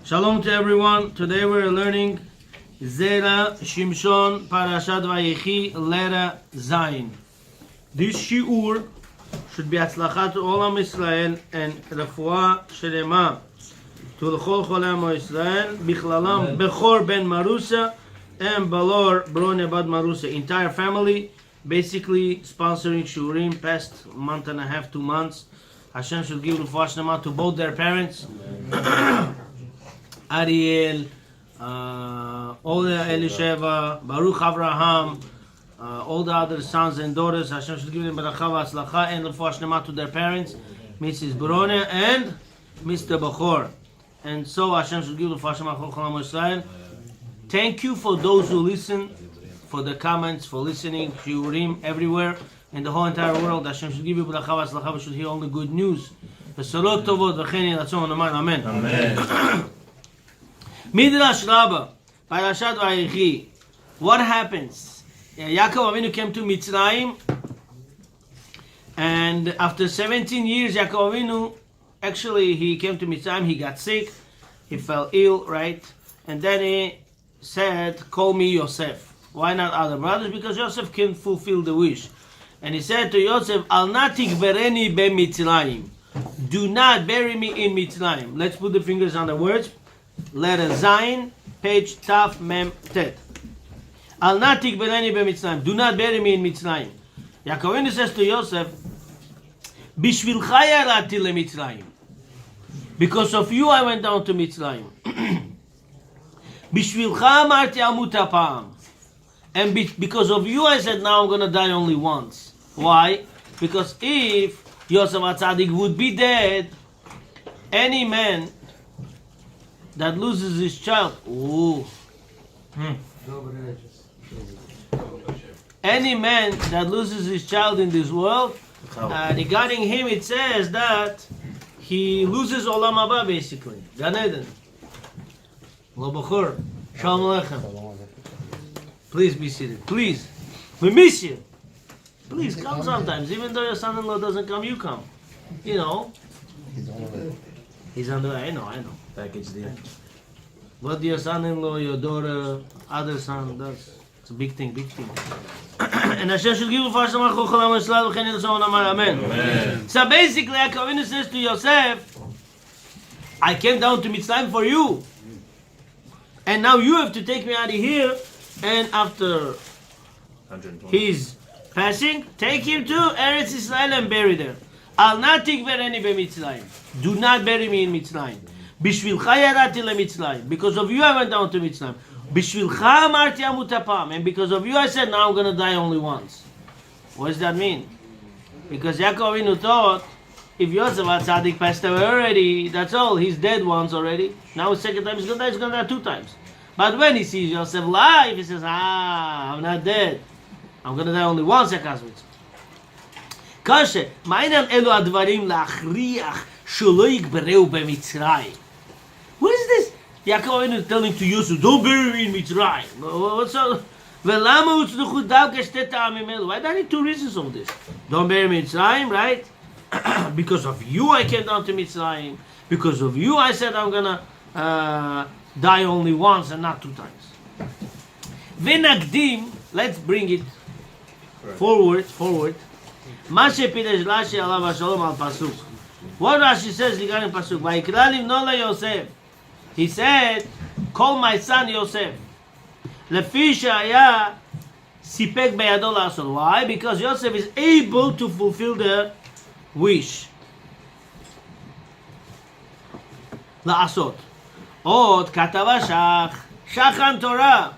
Shalom to everyone. Today we're learning Zera Shimshon, Parashat Vayechi, letter Zayin. This shiur should be Atzlachat Olam Israel and Refuah Shelema to L'chol Cholei Amo Israel, Bichlalam Bechor Ben Marusa and Balor Brone Bad Marusa. Entire family, basically sponsoring shiurim past month and a half, 2 months. Hashem should give Refuah Shelema to both their parents. Ariel, all the Elisheva, Baruch Avraham, all the other sons and daughters. Hashem should give them beracha v'atzlacha and refuah shlema to their parents, Mrs. Brone and Mr. Bachor. And so Hashem should give refuah shlema to Chol Israel. Thank you for those who listen, for the comments, for listening, shiurim everywhere in the whole entire world. Hashem should give you beracha v'atzlacha. We should hear only good news. V'sorot tovot v'chen yiratzon amen. Amen. Amen. Midrash Rabbah, Parashat Vayechi. What happens? Yaakov Avinu came to Mitzrayim, and after 17 years, Yaakov Avinu, actually, he came to Mitzrayim, he got sick, he fell ill, right? And then he said, call me Yosef. Why not other brothers? Because Yosef can fulfill the wish. And he said to Yosef, Al natik bereni be Mitzrayim. Do not bury me in Mitzrayim. Let's put the fingers on the words. Letter Zayin, page Taf Mem Tet. Al natik bereni be Mitzrayim. Do not bury me in Mitzrayim. Yaakov Avinu says to Yosef, Bishvilcha yarati le Mitzrayim. Because of you I went down to Mitzrayim. Bishvilcha amarti amut hapa'am. And because of you I said now I'm going to die only once. Why? Because if Yosef HaTzadik would be dead, any man that loses his child, any man that loses his child in this world, regarding him it says that he loses Olam Haba basically. Gan Eden. Lo Bachor. Shalom Aleichem. Please be seated. Please. We miss you. Please come sometimes. Even though your son-in-law doesn't come, you come. You know. He's on the way. He's on the way. I know. Package deal. What your son-in-law, your daughter, other son does. It's a big thing. And Hashem should give you first of all, amen. So basically, Yaakov Avinu says to Yosef, I came down to Mitzrayim for you. And now you have to take me out of here. And after his passing, take him to Eretz Israel and bury there. Al natik bereni be Mitzrayim. Do not bury me in Mitzrayim. Bishvilcha yarati le Mitzrayim. Because of you I went down to Mitzrayim. Bishvilcha amarti amut hapa'am. And because of you I said now I'm going to die only once. What does that mean? Because Yaakov Avinu thought if Yosef HaTzadik passed away already, that's all. He's dead once already. Now the second time he's going to die 2 times. But when he sees Yosef live, he says, I'm not dead. I'm going to die only once. Kashe, ma'inam elu advarim la'achriach shelo yikbereu b'Mitzrayim. What is this? Yaakov Avinu is telling to Yosef, don't bury me in Mitzrayim. What's up? V'lama utzluchu davka shte ta'amim elu. Why do I need 2 reasons of this? Don't bury me in Mitzrayim, right? Because of you I came down to Mitzrayim. Because of you I said I'm going to die only once and not 2 times. V'nagdim, let's bring it forward. Mashe pidesh Rashi alav shalom al pasuk. What Rashi says regarding pasuk? Vayikra limno le Yosef. He said, call my son Yosef. Lefi shaya sipek beyado la'asot. Why? Because Yosef is able to fulfill the wish. La'asot. Od katava shachan Torah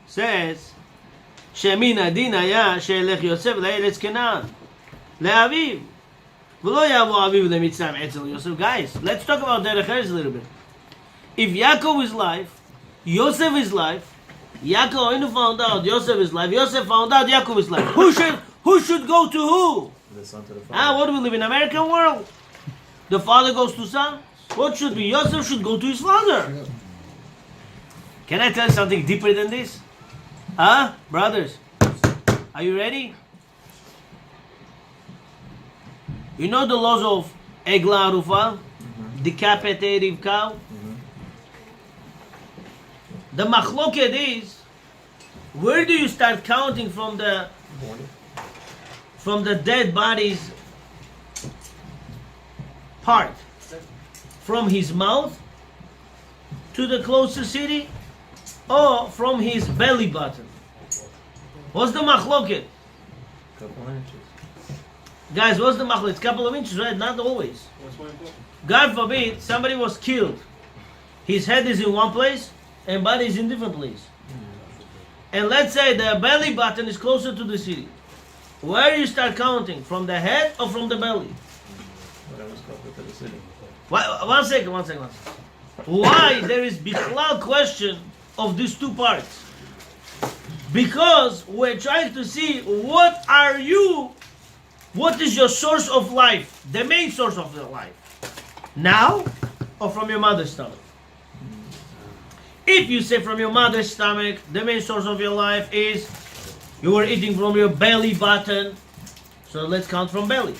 says shemin adin haya she'elech Yosef le'eretz Canaan le'aviv v'lo yavo aviv le'mitzrayim etzel Yosef. Guys, let's talk about derech eretz a little bit. If Yaakov is live, Yosef is live, Yaakov Avinu found out Yosef is live, Yosef found out Yaakov is live. Who should go to who? The son to the father. What do we live in American world? The father goes to son. What should be? Yosef should go to his father. Can I tell you something deeper than this? Brothers? Are you ready? You know the laws of Egla Arufah? Decapitative cow? The machloket is, where do you start counting from the dead body's part? From his mouth to the closest city, or from his belly button? What's the machloket? Couple inches. Guys, what's the machloket? It's a couple of inches, right? Not always. God forbid, somebody was killed. His head is in one place and body is in different place. And let's say the belly button is closer to the city. Where you start counting? From the head or from the belly? Whatever's closer to the city. One second. Why there is bichlal question of these two parts? Because we're trying to see what is your source of life, the main source of your life, now or from your mother's stomach. If you say from your mother's stomach, the main source of your life is you were eating from your belly button, so let's count from belly.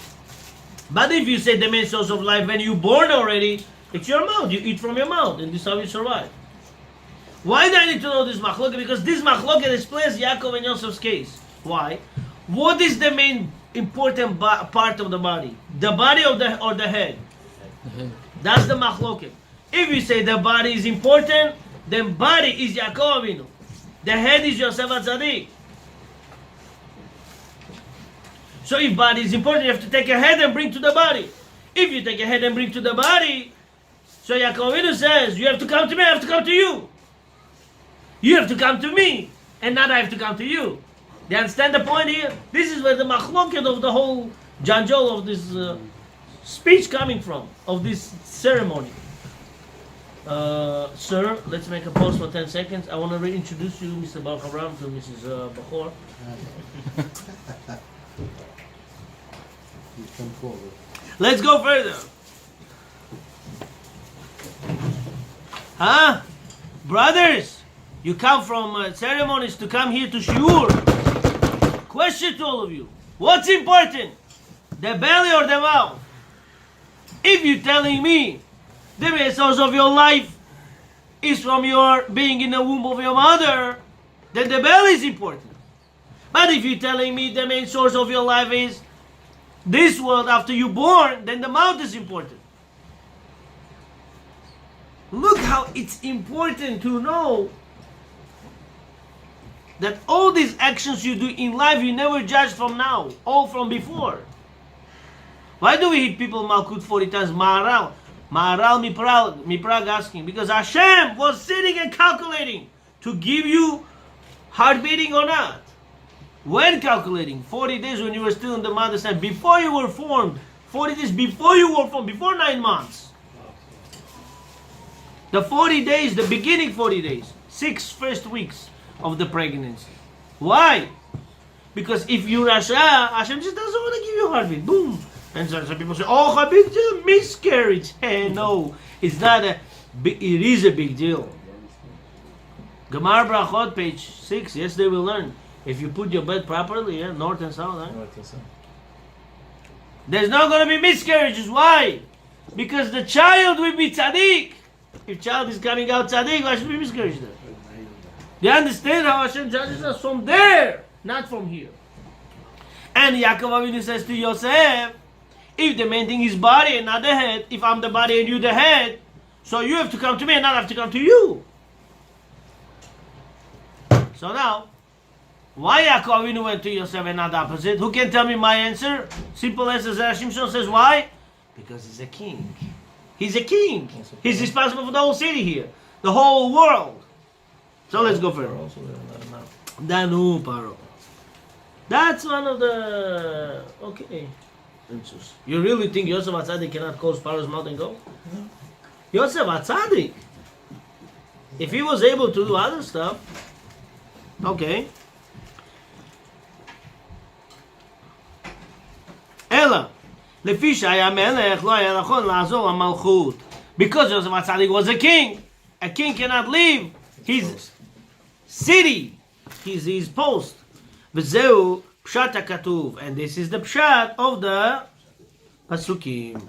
But if you say the main source of life when you're born already, it's your mouth, you eat from your mouth, and this is how you survive. Why do I need to know this machloket? Because this machloket explains Yaakov and Yosef's case. Why? What is the main important part of the body? The body or the head? That's the machloket. If you say the body is important, then body is Yaakov Avinu. The head is Yosef HaTzadik. So if body is important, you have to take a head and bring to the body. If you take a head and bring to the body, so Yaakov Avinu says, you have to come to me, I have to come to you. You have to come to me, and not I have to come to you. Do you understand the point here? This is where the machloket of the whole janjol of this speech coming from, of this ceremony. Sir, let's make a pause for 10 seconds. I want to reintroduce you, Mr. Baruch Abraham, to Mrs. Bachor. Come forward. Let's go further. Huh? Brothers, you come from ceremonies to come here to shiur. Question to all of you. What's important? The belly or the mouth? If you're telling me the main source of your life is from your being in the womb of your mother, then the belly is important. But if you're telling me the main source of your life is this world after you're born, then the mouth is important. Look how it's important to know that all these actions you do in life, you never judge from now, all from before. Why do we hit people Malkut 40 times? Maharal Miprag asking. Because Hashem was sitting and calculating to give you heart beating or not. When calculating? 40 days when you were still in the mother's side, before you were formed. 40 days before you were formed, before 9 months. The 40 days, the beginning 40 days, 6 first weeks of the pregnancy. Why? Because if you're Rasha, Hashem just doesn't want to give you a heartbeat. Boom. And so some people say, oh, a big deal, miscarriage. Hey, no, it's not it is a big deal. Gemara Brachot, page 6, yesterday we learned. If you put your bed properly, north and south, North and south. there's not going to be miscarriages. Why? Because the child will be tzaddik. If child is coming out tzaddik, why should be miscarriage there? Do you understand how Hashem judges us from there, not from here? And Yaakov Avinu says to Yosef, if the main thing is body and not the head, if I'm the body and you the head, so you have to come to me and not have to come to you. So now, why Yaakov Avinu went to Yosef and not the opposite? Who can tell me my answer? Simple answer. Zera Shimshon says why? Because he's a king. He's a king. He's responsible for the whole city here, the whole world. So let's go further. Danu Paro. That's one of the okay answers. You really think Yosef HaTzadik cannot close Paro's mouth and go? No. Yosef HaTzadik, if he was able to do other stuff, okay. Ella, לפי שהיה מלך, לא היה נכון לעזוב המלכות. Because Yosef HaTzadik was a king cannot leave his city, his post. וזהו פשט הכתוב, and this is the pshat of the pasukim.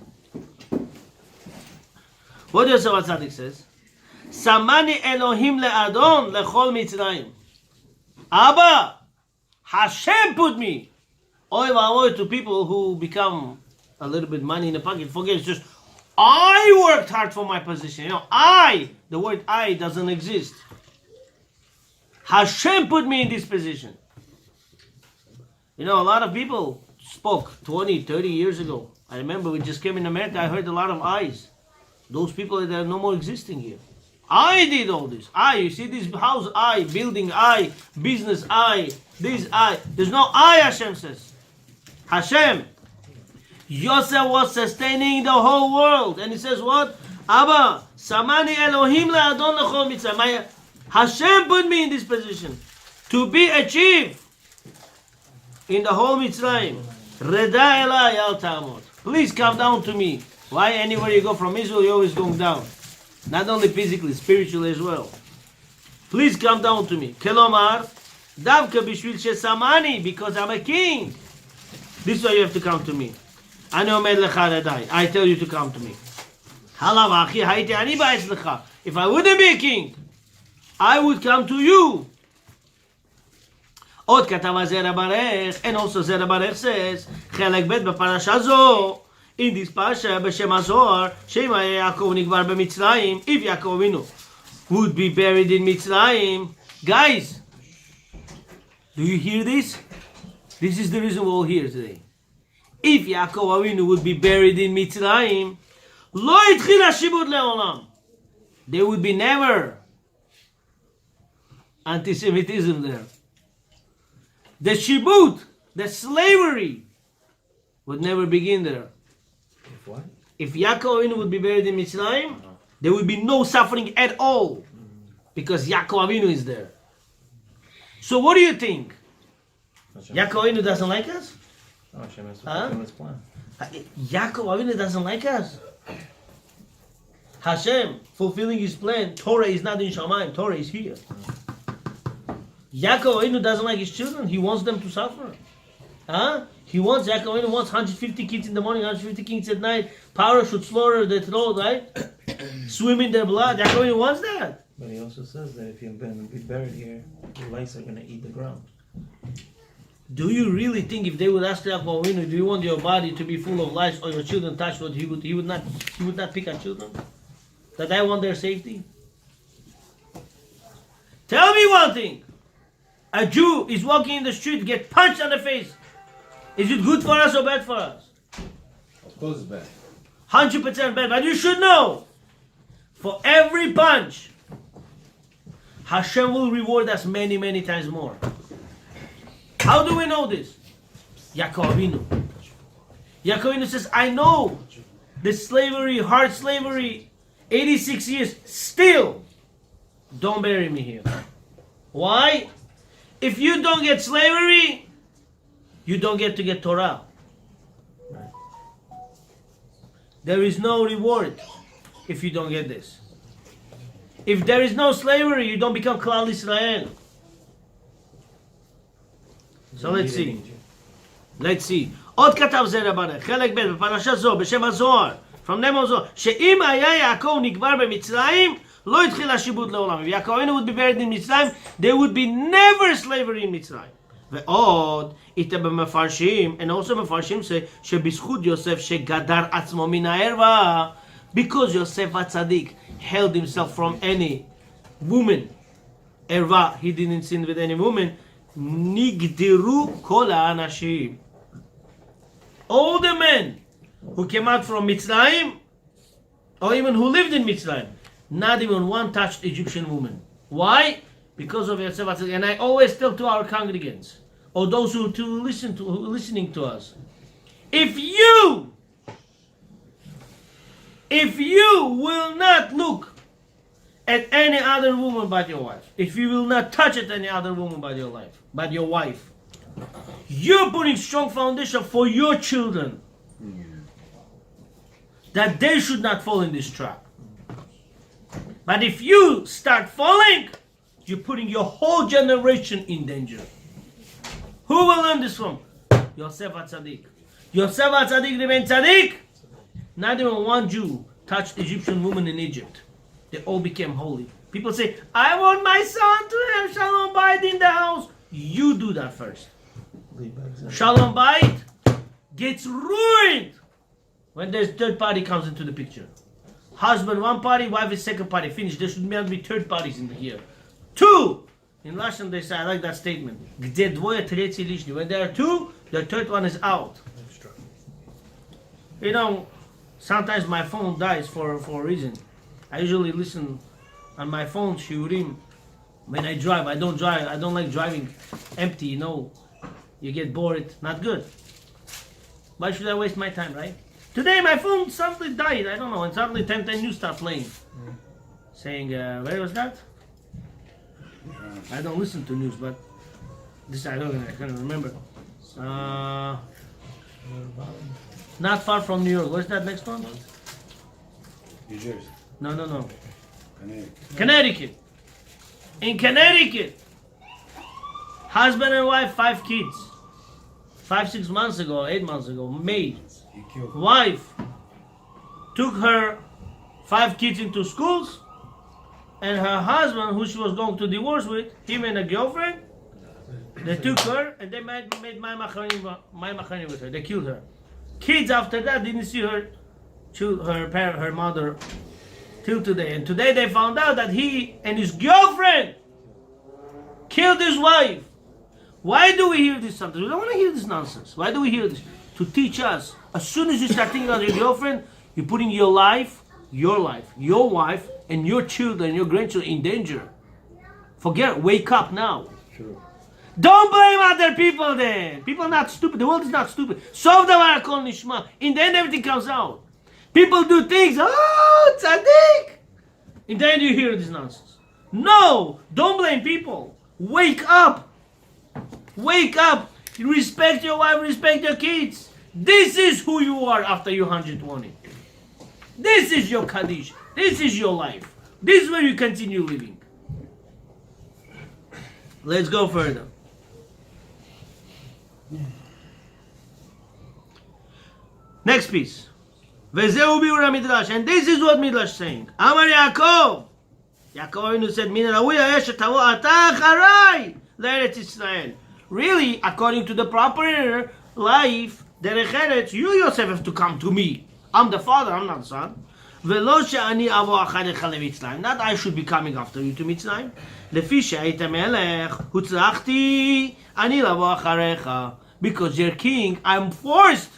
What Yosef HaTzadik says? Samani Elohim le'adon lechol Mitzrayim. Abba, Hashem put me. Oy va'oy to people who become a little bit money in the pocket. Forget, it's just, I worked hard for my position. You know, the word I doesn't exist. Hashem put me in this position. You know, a lot of people spoke 20, 30 years ago. I remember we just came in America, I heard a lot of I's. Those people that are no more existing here. I did all this. You see this house, building, business, this, There's no I, Hashem says. Hashem. Yosef was sustaining the whole world. And he says what? Abba, Samani Elohim le'adon lechol Mitzrayim. Hashem put me in this position to be a chief in the whole Mitzrayim. Reda elai al ta'amot. Please come down to me. Why? Anywhere you go from Israel, you're always going down. Not only physically, spiritually as well. Please come down to me. Kelomar, davka bishvil shesamani, because I'm a king. This is why you have to come to me. Ani omer lecha redai. I tell you to come to me. Halav achi haiti ani ba'etz lecha. If I wouldn't be a king, I would come to you. עוד כתב זרע ברך, and also זרע ברך says, חלק ב' בפרשה זו, in this parasha בשם הזוהר, שאם יעקב נקבר במצרים, if יעקב אבינו would be buried in מצרים. Guys, do you hear this? This is the reason we're all here today. If יעקב אבינו would be buried in מצרים, לא התחיל השיבוט לעולם. There would be never anti-Semitism there. The shibut, the slavery, would never begin there. If what? If Yaakov Avinu would be buried in Mitzrayim, there would be no suffering at all, because Yaakov Avinu is there. So what do you think? Yaakov Avinu doesn't like us? Oh, Hashem has to fulfill his plan. Yaakov Avinu doesn't like us. Hashem fulfilling his plan. Torah is not in Shamayim. Torah is here. Yaakov Avinu doesn't like his children. He wants them to suffer. Yaakov Avinu wants 150 kids in the morning, 150 kids at night. Power should slaughter the throat, right? Swim in their blood. Yaakov Avinu wants that. But he also says that if you're going to be buried here, your lice are going to eat the ground. Do you really think if they would ask Yaakov Avinu, do you want your body to be full of lice or your children touched, what he would not pick our children? That I want their safety? Tell me one thing. A Jew is walking in the street, get punched on the face. Is it good for us or bad for us? Of course it's bad. 100% bad. But you should know, for every punch, Hashem will reward us many, many times more. How do we know this? Yaakov Avinu. Yaakov Avinu says, I know the slavery, hard slavery, 86 years, still, don't bury me here. Why? If you don't get slavery, you don't get to get Torah. Right. There is no reward if you don't get this. If there is no slavery, you don't become Klal Israel. So let's see. Let's see. עוד כתב זרע ברך, חלק ב' בפרשה זו, בשם הזוהר, from name of זוהר, שאם היה יעקב נקבר במצרים, לא התחיל השיבוט לעולם. If Yaakov Avinu would be buried in Mitzrayim, there would be never slavery in Mitzrayim. ועוד, איתה במפרשים, and also מפרשים say, שבזכות יוסף שגדר עצמו מן הערווה, because Yosef HaTzadik held himself from any woman, ערווה, he didn't sin with any woman, נגדרו כל האנשים. All the men who came out from Mitzrayim, or even who lived in Mitzrayim, not even one touched Egyptian woman. Why? Because of Yosef HaTzadik. And I always tell to our congregants, or those who listening to us, if you will not look at any other woman but your wife, if you will not touch at any other woman but your wife, you're putting strong foundation for your children, that they should not fall in this trap. But if you start falling, you're putting your whole generation in danger. Who will learn this from? Yosef HaTzadik. Yosef HaTzadik remained tzaddik. Not even one Jew touched Egyptian woman in Egypt. they all became holy. People say, I want my son to have Shalom Bayit in the house. You do that first. Shalom Bayit gets ruined when there's third party comes into the picture. Husband one party, wife is second party. Finished. There should not be third parties in here. Two. In Lashon they say, I like that statement. When there are two, the third one is out. You know, sometimes my phone dies for a reason. I usually listen on my phone, shiurim, when I drive. I don't like driving empty, you know. You get bored, not good. Why should I waste my time, right? Today my phone suddenly died, I don't know, and suddenly 10 news start playing. Saying, where was that? I don't listen to news, but this I can't remember. Not far from New York. Where's that next one? New Jersey. No. Connecticut. Connecticut. In Connecticut, husband and wife, 5 kids. 5-6 months ago, 8 months ago, maid. Wife took her 5 kids into schools, and her husband, who she was going to divorce with, him and a girlfriend, they took her and they made my machani with her. They killed her. Kids after that didn't see her mother till today. And today they found out that he and his girlfriend killed his wife. Why do we hear this sometimes? We don't want to hear this nonsense. Why do we hear this? To teach us. As soon as you start thinking about your girlfriend, you're putting your life, your wife, and your children, your grandchildren in danger. Forget it. Wake up now. True. Don't blame other people then. People are not stupid. The world is not stupid. Sov davar kol nishma. In the end, everything comes out. People do things. Oh, tzaddik. In the end, you hear this nonsense. No, don't blame people. Wake up. Wake up. Respect your wife. Respect your kids. This is who you are after you're 120. This is your Kaddish. This is your life. This is where you continue living. Let's go further. Next piece. Vezeu biur midrash, and this is what Midrash is saying. Amar Yaakov. Yaakov Avinu said, "Min rawi hayeh shetavo ata acharai le'eretz Yisrael." Really, according to the proper life, derech eretz, you Yosef have to come to me. I'm the father, I'm not the son. Velo she'ani avo acharecha leMitzrayim. Not I should be coming after you to Mitzrayim. Lefi she'ayit melech hutzrachti ani lavo acharecha. Because you're king, I'm forced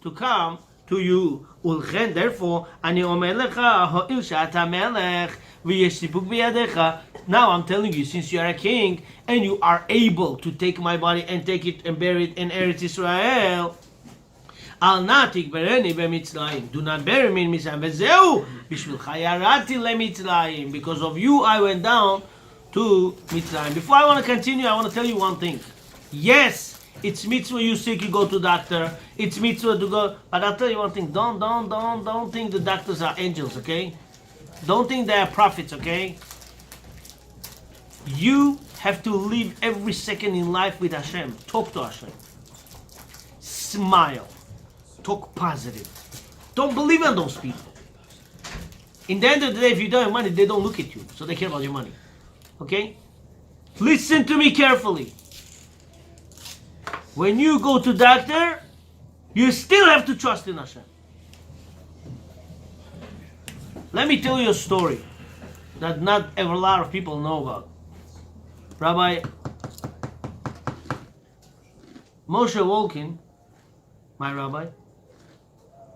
to come to you. Ulchen, therefore, ani omer lecha ho'il she'ata melech v'yesh sipuk biyadecha. Now I'm telling you, since you are a king and you are able to take my body and take it and bury it in Eretz Israel, Al natik bereni b'Mitzrayim. Do not bury me in Mitzrayim. Vezeu b'shvilcha yarati leMitzrayim. Because of you, I went down to Mitzrayim. Before I want to continue, I want to tell you one thing. Yes, it's mitzvah. You sick, you go to doctor. It's mitzvah to go. But I'll tell you one thing. Don't think the doctors are angels. Okay? Don't think they are prophets. Okay? You have to live every second in life with Hashem. Talk to Hashem. Smile. Talk positive. Don't believe in those people. In the end of the day, if you don't have money, they don't look at you. So they care about your money. Okay? Listen to me carefully. When you go to doctor, you still have to trust in Hashem. Let me tell you a story that not a lot of people know about. Rabbi Moshe Wolkin, my rabbi,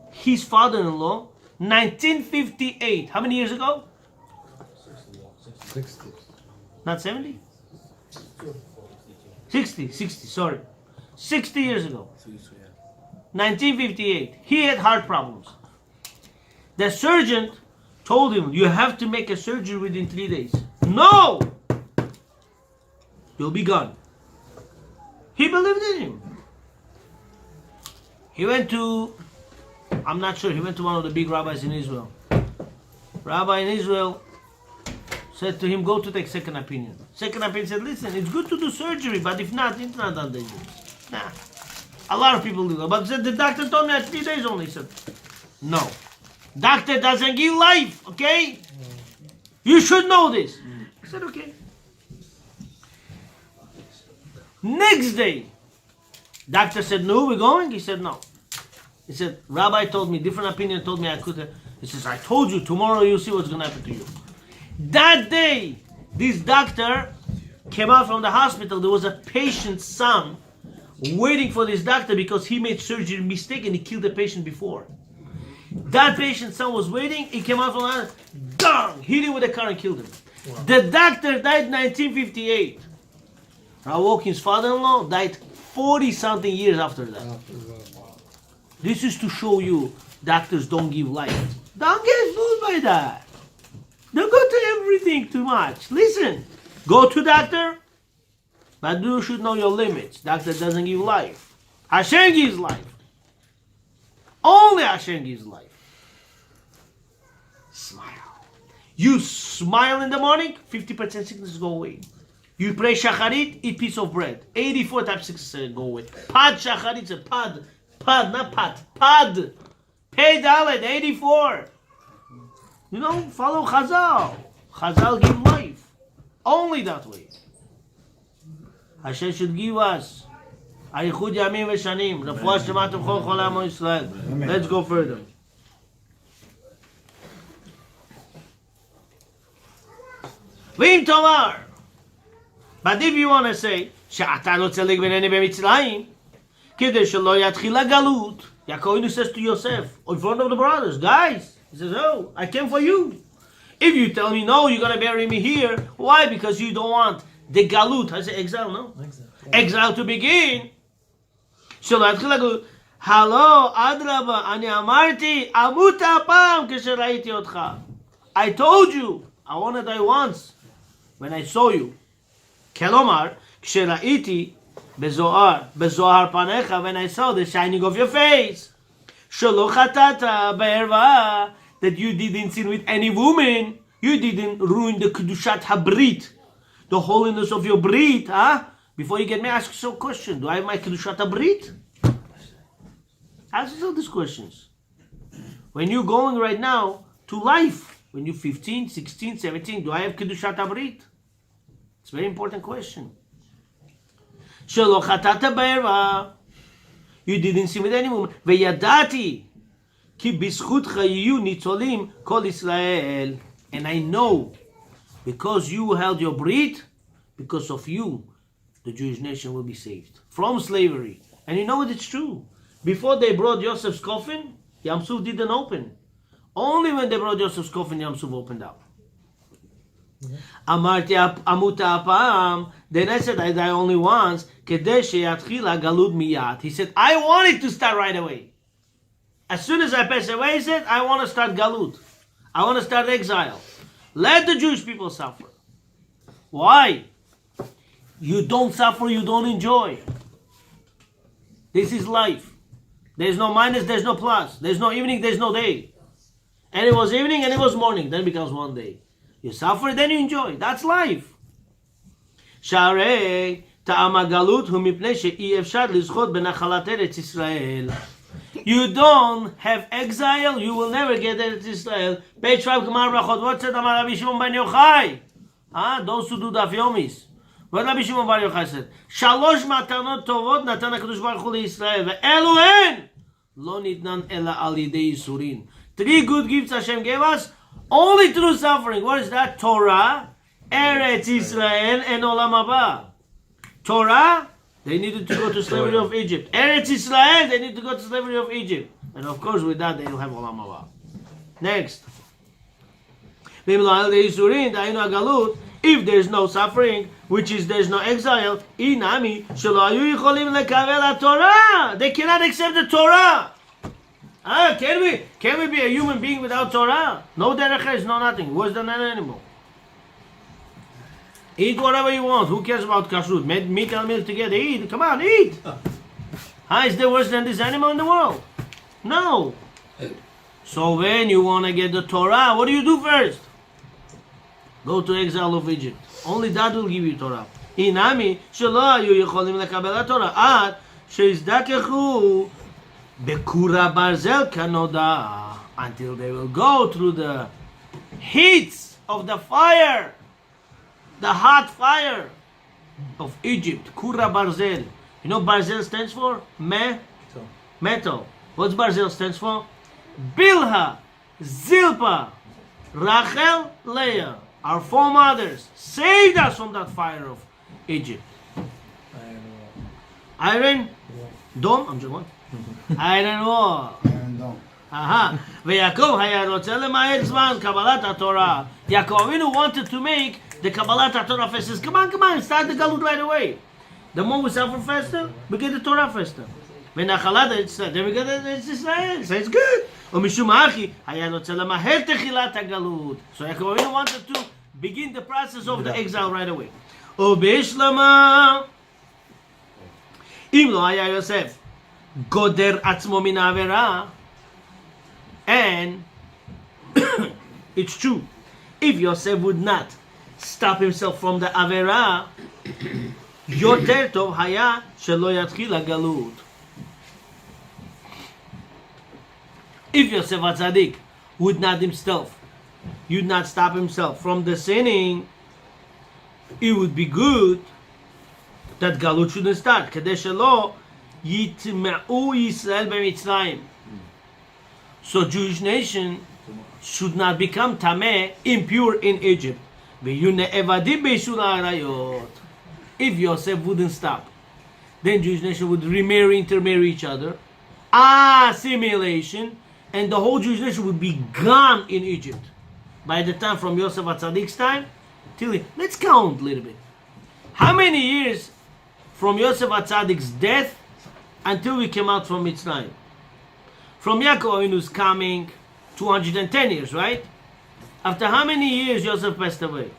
his father-in-law, 1958. How many years ago? 60. Not 70? 60, sorry. 60 years ago. 1958. He had heart problems. The surgeon told him, you have to make a surgery within 3 days. No! You'll be gone. He believed in him. He went to, I'm not sure, he went to one of the big rabbis in Israel. Rabbi in Israel said to him, go to take second opinion. Second opinion said, listen, it's good to do surgery, but if not, it's not that dangerous. Nah. A lot of people do that. But said, the doctor told me at 3 days only. He said, no. Doctor doesn't give life, okay? You should know this. I said, okay. Next day, doctor said, no, we're going? He said, no. He said, Rabbi told me, different opinion told me I could. He says, I told you, tomorrow you'll see what's going to happen to you. That day, this doctor came out from the hospital. There was a patient's son waiting for this doctor because he made surgery mistake and he killed the patient before. That patient's son was waiting. He came out from the hospital, dong, hit him with a car and killed him. Wow. The doctor died in 1958. Rav Walkin's father-in-law died 40-something years after that. This is to show you doctors don't give life. Don't get fooled by that. Don't go to everything too much. Listen, go to doctor, but you should know your limits. Doctor doesn't give life. Hashem gives life. Only Hashem gives life. Smile. You smile in the morning, 50% sicknesses go away. You pray shacharit, eat piece of bread. 84 types of sicknesses go away. Pad shacharit, it's a pad, not pat. Pad. Pay dalet, 84. You know, follow Chazal. Chazal give life. Only that way. Hashem should give us Arichut Yamim Veshanim. Refuah Shlema Tevchol Chol Amo Yisrael. Let's go further. V'im Tomar. But if you want to say, שאתה לא צדיק בינני במצרים, כדי שלא יתחיל הגלות, Yaakov says to Yosef, in front of the brothers, guys, he says, oh, I came for you. If you tell me no, you're going to bury me here. Why? Because you don't want the galut. I say exile, no? Exile to begin. שלא יתחיל הגלות. הלא, אדרבה, אני אמרתי, אמות הפעם כשראיתי אותך. I told you, I want to die once, when I saw you. כלומר, כשראיתי בזוהר פניך, when I saw the shining of your face, שלא חטאת בערווה, that you didn't sin with any woman, you didn't ruin the kedushat habrit, the holiness of your brit, huh? Before you get me, ask yourself a question. Do I have my kedushat habrit? Ask yourself these questions. When you're going right now to life, when you're 15, 16, 17, do I have kedushat habrit? It's a very important question. שלא חטאת בערווה, you didn't sin with any woman, וידעתי כי בזכותך יהיו ניצולים כל ישראל. And I know, because you held your brit, because of you, the Jewish nation will be saved from slavery. And you know what? It's true. Before they brought Yosef's coffin, Yam Suf didn't open. Only when they brought Yosef's coffin, Yam Suf opened up. אמרתי עמותה הפעם, then I said I die only once, כדי שיתחיל הגלות מיד. He said, I want it to start right away. As soon as I pass away, he said, I want to start galut. I want to start exile. Let the Jewish people suffer. Why? You don't suffer, you don't enjoy. This is life. There's no minus, there's no plus. There's no evening, there's no day. And it was evening and it was morning, then it becomes one day. You suffer, then you enjoy. That's life. שהרי טעם הגלות הוא מפני שאי אפשר לזכות בנחלת ארץ ישראל. You don't have exile, you will never get Eretz Israel. Page 5, Gemara Brachot. What said Rabbi Shimon bar Yochai? Those who do daf yomis. What Rabbi Shimon bar Yochai said? שלוש מתנות טובות נתן הקדוש ברוך הוא לישראל, ואלו הן לא ניתנן אלא על ידי ייסורין. 3 good gifts Hashem gave us, only through suffering. What is that? Torah, Eretz Israel, and Olam Haba. Torah, they needed to go to slavery of Egypt. Eretz Israel, they need to go to slavery of Egypt. And of course, with that, they will have Olam Haba. Next. If there's no suffering, which is there's no exile, they cannot accept the Torah. Can we be a human being without Torah? No derech, no nothing. Worse than an animal. Eat whatever you want. Who cares about kashrut? Meat and milk together. Eat. Come on, eat. Is there worse than this animal in the world? No. So when you want to get the Torah, what do you do first? Go to exile of Egypt. Only that will give you Torah. Inami שלא היו יכולים לקבל התורה עד שיזדקקו בקורה ברזל כנודע, until they will go through the heats of the fire, the hot fire of Egypt. Kura Barzel. You know Barzel stands for? Metal. What's Barzel stands for? Bilha, Zilpa, Rachel, Leah. Our foremothers saved us from that fire of Egypt. Iron? Dome? I'm just one. Iron wall. Aha. ויעקב היה רוצה למעט זמן קבלת התורה. Yaakov Avinu wanted to make the Kabbalat Torah fast. Says, come on, start the Galut right away. The more we suffer faster, we get the Torah faster. Then we get the Israel. So it's good. ומשום האחי היה רוצה למהר תחילת הגלות. So Yaakov Avinu wanted to begin the process of the exile right away. ובהשלמה, אם לא היה יוסף גודר עצמו מן העבירה, and it's true, if Yosef would not stop himself from the avera, יותר טוב היה שלא יתחיל הגלות. If Yosef HaTzadik would not stop himself from the sinning, it would be good that galut shouldn't start. כדי שלא יטמעו ישראל במצרים. So Jewish nation should not become tameh, impure in Egypt. If Yosef wouldn't stop, then Jewish nation would intermarry each other, assimilation, and the whole Jewish nation would be gone in Egypt. By the time from Yosef HaTzadik's time, let's count a little bit. How many years from Yosef HaTzadik's death until we came out from Mitzrayim? From Yaakov Avinu's coming, 210 years, right? After how many years Yosef passed away?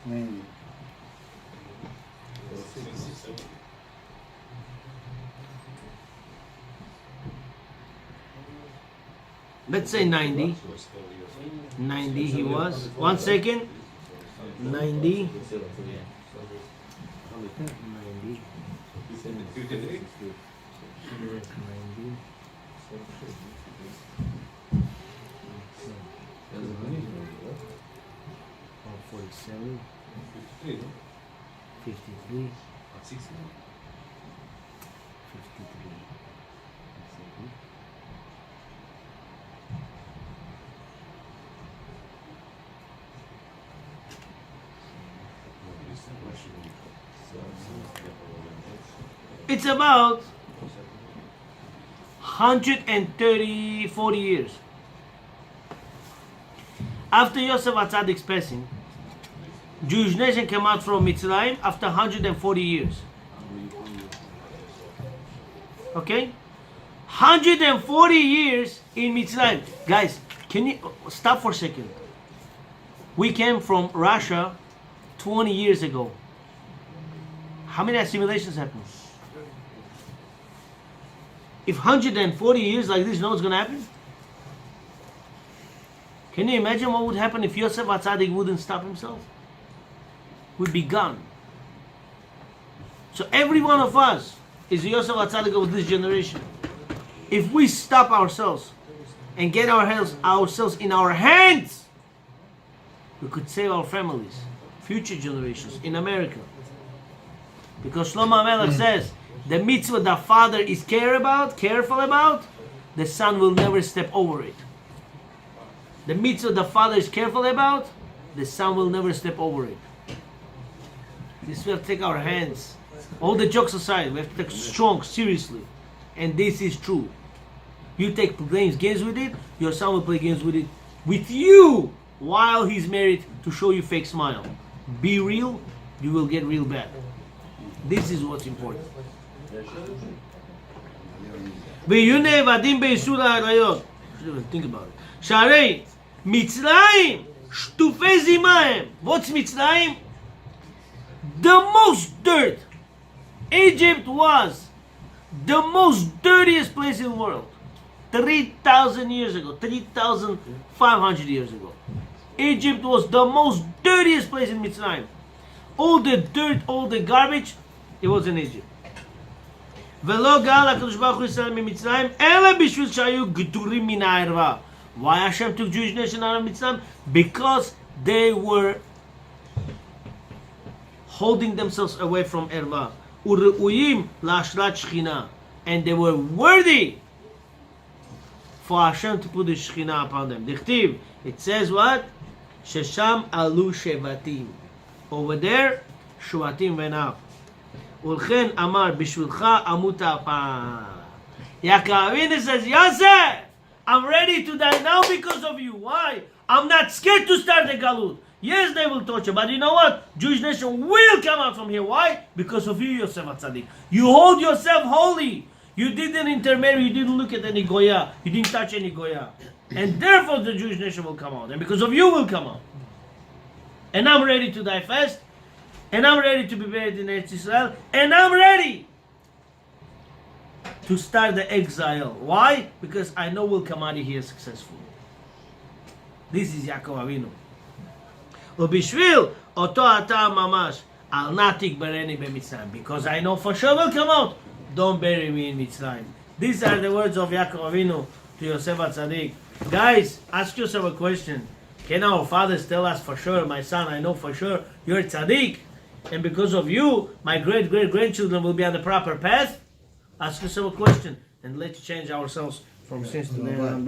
90. Let's say 90. 90 he was. 1 second. 90. 90. 47, 53, 53. It's about 130, 40 years. After Yosef HaTzadik's passing, Jewish nation came out from Mitzrayim after 140 years. Okay? 140 years in Mitzrayim. Guys, can you stop for a second? We came from Russia 20 years ago. How many assimilations happened? If 140 years like this, you know what's going to happen? Can you imagine what would happen if Yosef HaTzadik wouldn't stop himself? Would be gone. So every one of us is Yosef HaTzadik of this generation. If we stop ourselves and get ourselves in our hands, we could save our families, future generations in America. Because Shlomo HaMelech says, the mitzvah the father is careful about, the son will never step over it. The mitzvah the father is careful about, the son will never step over it. This we have to take our hands. All the jokes aside, we have to take strong, seriously. And this is true. You take games with it, your son will play games with it with you while he's married to show you fake smile. Be real, you will get real bad. This is what's important. Think about it. שערי מצרים שטופי זימה. What's Mitzrayim? The most dirt. Egypt was the most dirtiest place in the world. 3,000 years ago, 3,500 years ago. Egypt was the most dirtiest place in Mitzrayim. All the dirt, all the garbage, it was in Egypt. ולא גאל הקדוש ברוך הוא ישראל ממצרים, אלא בשביל שהיו גדורים מן הערווה. Why Hashem took Jewish nation out of Mitzrayim? Because they were holding themselves away from erva. U're'uyim la'ashrat shechina, and they were worthy for Hashem to put the shechina upon them. Dichtiv, it says what? Shesham alu shevatim. Over there, shvatim went up. Ulchen amar bishvilcha amuta apam. Yaakov Avinu says, Yosef, I'm ready to die now because of you. Why? I'm not scared to start the galut. Yes, they will torture, but you know what? Jewish nation will come out from here. Why? Because of you, Yosef HaTzadik. You hold yourself holy. You didn't intermarry. You didn't look at any goya. You didn't touch any goya. And therefore the Jewish nation will come out. And because of you will come out. And I'm ready to die fast. And I'm ready to be buried in Eretz Israel. And I'm ready to start the exile. Why? Because I know we'll come out of here successful. This is Yaakov Avinu. ובשביל אותו הטעם ממש, אל נא תקברני במצרים, because I know for sure will come out, don't bury me in מצרים. These are the words of Yaakov Avinu to Yosef HaTzadik. Guys, ask yourself a question. Can our fathers tell us for sure, my son, I know for sure, you're tzaddik, and because of you, my great-great-grandchildren will be on the proper path? Ask yourself a question, and let's change ourselves from sins to the Amen.